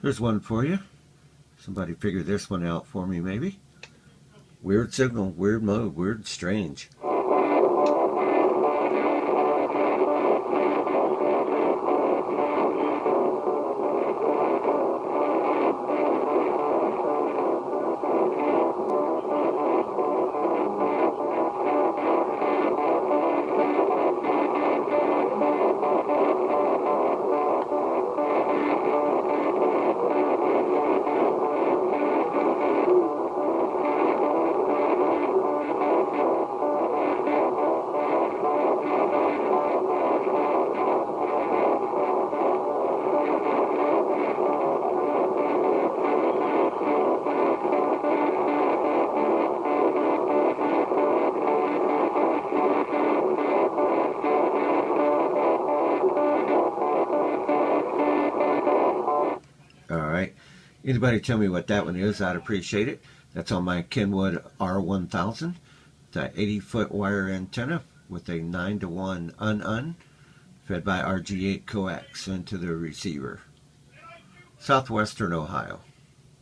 Here's one for you. Somebody figure this one out for me, maybe. Weird signal, weird mode, weird, strange. Alright, anybody tell me what that one is, I'd appreciate it. That's on my Kenwood R1000. It's an 80-foot wire antenna with a 9-to-1 un fed by RG8 coax into the receiver. Southwestern Ohio.